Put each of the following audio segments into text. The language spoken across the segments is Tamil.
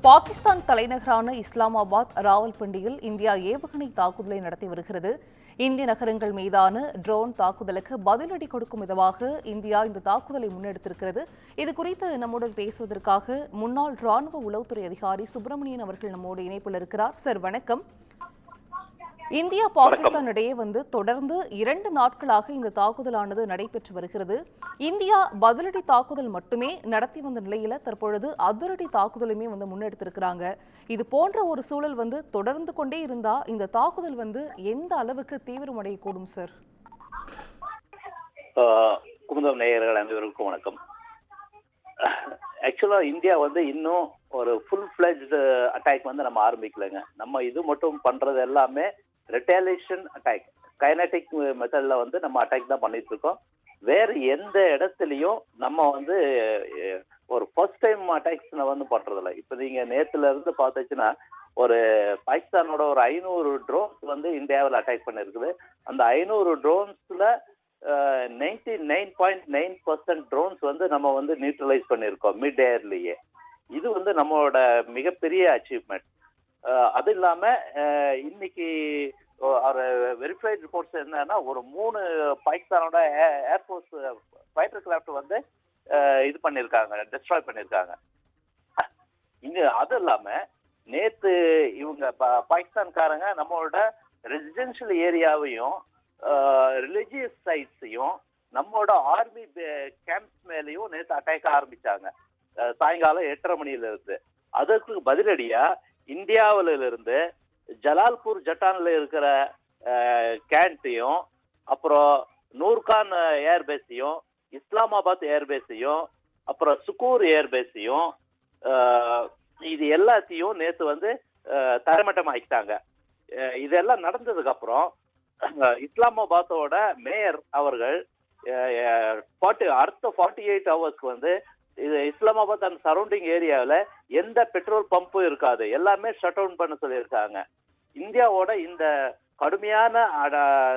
பாகிஸ்தான் தலைநகரான இஸ்லாமாபாத், ராவல்பிண்டியில் இந்தியா ஏவுகணை தாக்குதலை நடத்தி வருகிறது. இந்திய நகரங்கள் மீதான ட்ரோன் தாக்குதலுக்கு பதிலடி கொடுக்கும் விதமாக இந்தியா இந்த தாக்குதலை முன்னெடுத்திருக்கிறது. இதுகுறித்து நம்முடன் பேசுவதற்காக முன்னாள் ராணுவ உளவுத்துறை அதிகாரி சுப்பிரமணியன் அவர்கள் நம்மோடு இணைப்பில் இருக்கிறார். சார் வணக்கம். இந்தியா பாகிஸ்தான் இடையே தொடர்ந்து 2 நாட்களாக இந்த தாக்குதலானது நடைபெற்று வருகிறது. இந்தியா பதிலடி தாக்குதல் மட்டுமே நடத்தி வந்த நிலையில தற்பொழுது அதிரடி தாக்குதலுமே முன்னெடுத்திருக்கிறாங்க. இது போன்ற ஒரு சூழல் தொடர்ந்து கொண்டே இருந்தா இந்த தாக்குதல் எந்த அளவுக்கு தீவிரமடையக்கூடும் சார்? குமுதம் நேயர்கள் அனைவருக்கும் வணக்கம். ஆக்சுவலா இந்தியா இன்னும் ஒரு ஃபுல் ஃபிளெஜ்டு அட்டாக் நம்ம ஆரம்பிக்கலைங்க. நம்ம இது மட்டும் பண்றது எல்லாமே ரிட்டாலியேஷன் அட்டாக், கைனடிக் மெத்தட்ல நம்ம அட்டாக் தான் பண்ணிட்டு இருக்கோம். வேற எந்த இடத்துலயும் நம்ம ஒரு ஃபர்ஸ்ட் டைம் அட்டாக்ஸ் பண்றதில்ல. இப்ப நீங்க நேத்துல இருந்து பார்த்துச்சுன்னா ஒரு பாகிஸ்தானோட ஒரு 500 ட்ரோன்ஸ் இந்தியாவில் அட்டாக் பண்ணிருக்குது. அந்த 500 ட்ரோன்ஸ்ல 99.9% ட்ரோன்ஸ் நம்ம நியூட்ரலைஸ் பண்ணிருக்கோம் மிட் ஏர்லயே. இது நம்மளோட மிகப்பெரிய அச்சீவ்மெண்ட். அது இல்லாம இன்னைக்கு ஒரு வெரிஃபைட் ரிப்போர்ட்ஸ் என்னன்னா ஒரு 3 பாகிஸ்தானோட ஏர்ஃபோர்ஸ் ஃபைட்டர் கிராஃப்ட் இது பண்ணிருக்காங்க, டெஸ்ட்ராய் பண்ணிருக்காங்க. இங்க அது இல்லாம நேத்து இவங்க பாகிஸ்தான்காரங்க நம்மளோட ரெசிடென்ஷியல் ஏரியாவையும் ரிலிஜியஸ் சைட்ஸையும் நம்மளோட ஆர்மி கேம்ப்ஸ் மேலேயும் நேற்று அட்டாக் ஆரம்பிச்சாங்க சாயங்காலம் 8:30 மணியில இருந்து. அதற்கு பதிலடியா இந்தியாவில இருந்து ஜலால்பூர் ஜட்டான்ல இருக்கிற கேண்ட்டையும், அப்புறம் நூர்கான் ஏர்பேஸையும், இஸ்லாமாபாத் ஏர்பேஸையும், அப்புறம் சுக்கூர் ஏர்பேஸையும், இது எல்லாத்தையும் நேற்று தரைமட்டம் ஆக்கிட்டாங்க. இதெல்லாம் நடந்ததுக்கு அப்புறம் இஸ்லாமாபாத்தோட மேயர் அவர்கள் அடுத்த 48 ஹவர்ஸ்க்கு இது இஸ்லாமாபாத் அண்ட் சரௌண்டிங் ஏரியாவில் எந்த பெட்ரோல் பம்பும் இருக்காது, எல்லாமே ஷட் டவுன் பண்ண சொல்லியிருக்காங்க. இந்தியாவோட இந்த கடுமையான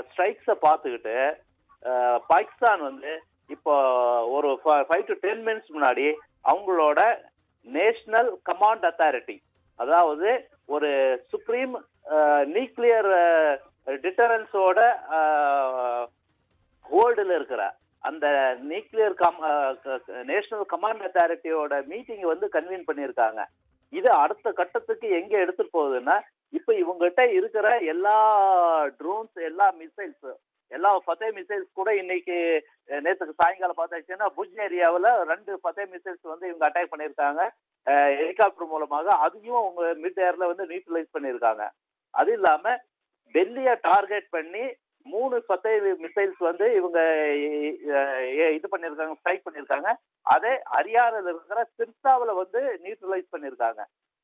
ஸ்ட்ரைக்ஸை பார்த்துக்கிட்டு பாகிஸ்தான் இப்போ ஒரு 5 to 10 மினிட்ஸ் முன்னாடி அவங்களோட நேஷனல் கமாண்ட் அத்தாரிட்டி, அதாவது ஒரு சுப்ரீம் நியூக்ளியர் டிட்டரன்ஸோட ஹோல்டில் இருக்கிற அந்த நியூக்ளியர் நேஷனல் கமாண்ட் அத்தாரிட்டியோட மீட்டிங் கன்வீன் பண்ணியிருக்காங்க. இது அடுத்த கட்டத்துக்கு எங்க எடுத்துட்டு போகுதுன்னா, இப்ப இவங்ககிட்ட இருக்கிற எல்லா ட்ரோன்ஸ், எல்லா மிசைல்ஸ், எல்லா ஃபத்தே மிசைல்ஸ் கூட இன்னைக்கு நேற்றுக்கு சாயங்காலம் பார்த்தாச்சுன்னா புஜ் ஏரியாவில் 2 ஃபத்தே மிசைல்ஸ் இவங்க அட்டாக் பண்ணியிருக்காங்க ஹெலிகாப்டர் மூலமாக. அதையும் அவங்க மிட் ஏர்ல நியூட்ரலைஸ் பண்ணியிருக்காங்க. அது இல்லாம டெல்லியை டார்கெட் பண்ணி 3 ஃபத்தே மிசைல்ஸ் இவங்க இது பண்ணிருக்காங்க, ஸ்ட்ரைக் பண்ணிருக்காங்க. அதே ஹரியானால இருக்கிற சிர்சாவில் நியூட்ரலைஸ் பண்ணிருக்காங்க.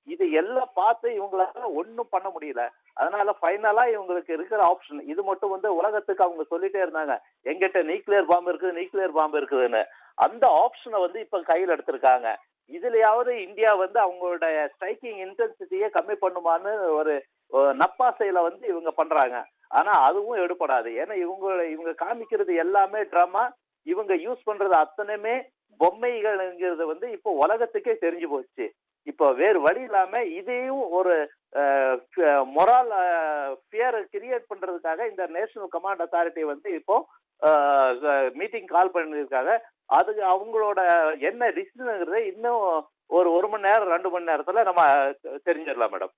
இது எல்லாம் பார்த்து இவங்களால ஒன்றும் பண்ண முடியல. அதனால ஃபைனலா இவங்களுக்கு இருக்கிற ஆப்ஷன் இது மட்டும் உலகத்துக்கு அவங்க சொல்லிட்டே இருந்தாங்க, எங்கிட்ட நியூக்ளியர் பாம்பு இருக்குது, நியூக்ளியர் பாம்பு இருக்குதுன்னு. அந்த ஆப்ஷனை இப்ப கையில் எடுத்திருக்காங்க. இதுலயாவது இந்தியா அவங்களோட ஸ்ட்ரைக்கிங் இன்டென்சிட்டியை கம்மி பண்ணுமான்னு ஒரு நப்பாசையில இவங்க பண்றாங்க. ஆனா அதுவும் எடுபடாது. ஏன்னா இவங்க காமிக்கிறது எல்லாமே ட்ராமா, இவங்க யூஸ் பண்றது அத்தனையுமே பொம்மைகள்ங்கிறது இப்போ உலகத்துக்கே தெரிஞ்சு போச்சு. இப்போ வேறு வழி இல்லாம இதையும் ஒரு மொரால் ஃபியர் கிரியேட் பண்றதுக்காக இந்த நேஷனல் கமாண்ட் அத்தாரிட்டி இப்போ மீட்டிங் கால் பண்ணிருக்காங்க. அதுக்கு அவங்களோட என்ன டிசிஷனுங்கிறது இன்னும் ஒரு 1 மணி நேரம் 2 மணி நேரத்துல நம்ம தெரிஞ்சிடலாம் மேடம்.